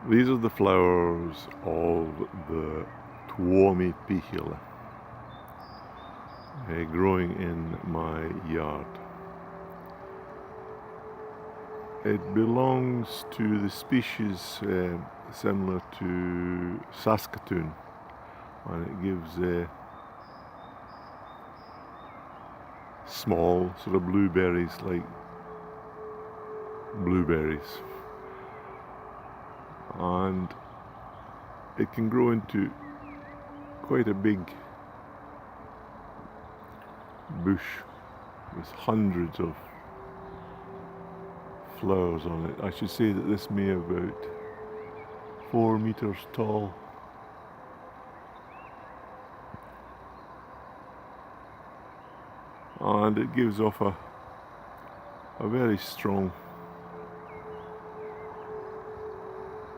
These are the flowers of the MarjaTuomiPihjila growing in my yard. It belongs to the species similar to Saskatoon, and it gives small sort of blueberries, like blueberries. And it can grow into quite a big bush with hundreds of flowers on it. I should say that this may be about 4 meters tall. And it gives off a very strong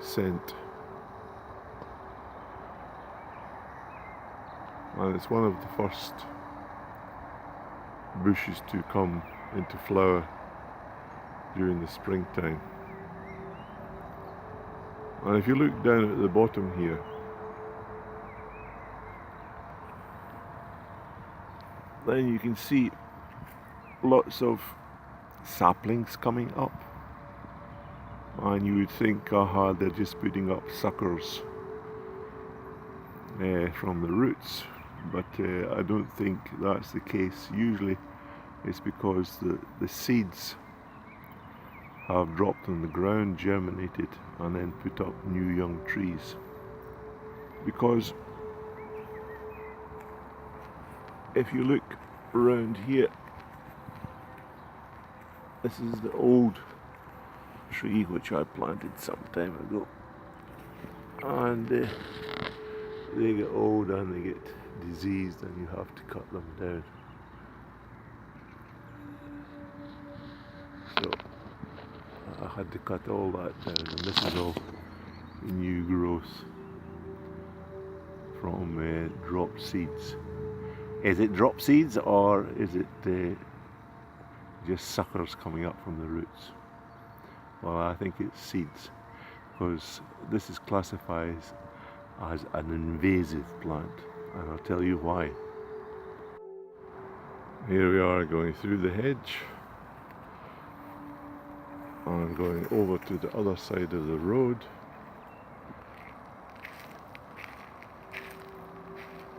scent, and it's one of the first bushes to come into flower during the springtime. And if you look down at the bottom here, then you can see lots of saplings coming up. And you would think, aha, they're just putting up suckers from the roots, but I don't think that's the case. Usually it's because the seeds have dropped on the ground, germinated, and then put up new young trees. Because if you look around here, this is the old tree which I planted some time ago, and they get old and they get diseased and you have to cut them down. So I had to cut all that down, and this is all new growth from dropped seeds. Is it drop seeds, or is it just suckers coming up from the roots? Well, I think it's seeds, because this is classified as an invasive plant, and I'll tell you why. Here we are going through the hedge and going over to the other side of the road,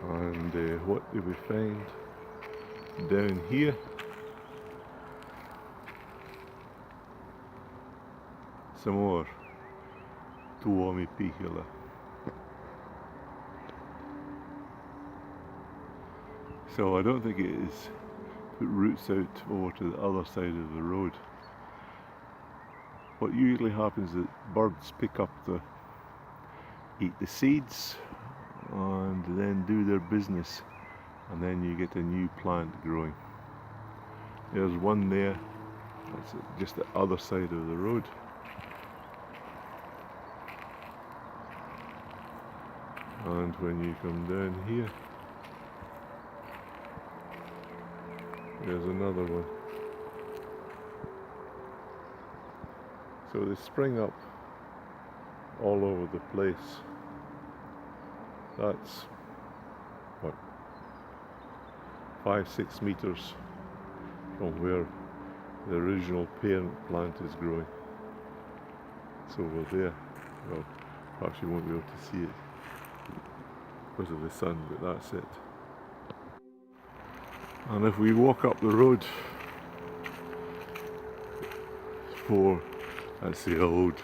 and what do we find down here? Some more MarjaTuomiPihjila. So I don't think it is put roots out over to the other side of the road. What usually happens is that birds pick up eat the seeds and then do their business, and then you get a new plant growing. There's one there, that's just the other side of the road. And when you come down here, there's another one. So they spring up all over the place. That's what, 5-6 meters from where the original parent plant is growing. It's over there. Well, perhaps you won't be able to see it because of the sun, but that's it. And if we walk up the road, that's the old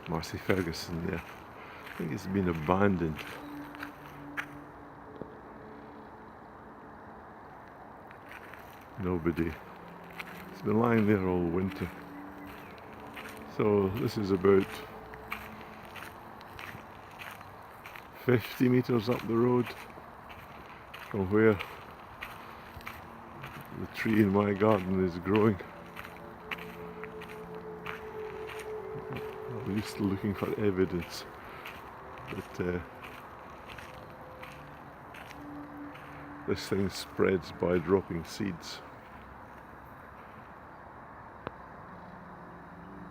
Marcy Ferguson there. I think it's been abandoned. Nobody. It's been lying there all winter. So this is about 50 meters up the road from where the tree in my garden is growing. I'm just looking for evidence that this thing spreads by dropping seeds.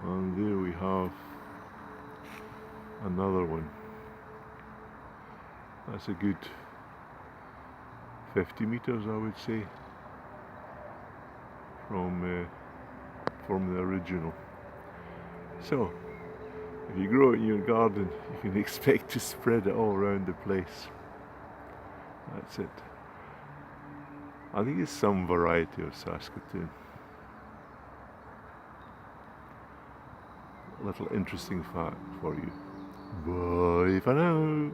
And there we have another one. That's a good 50 meters, I would say, from the original. So, if you grow it in your garden, you can expect to spread it all around the place. That's it. I think it's some variety of Saskatoon. A little interesting fact for you. Bye for now.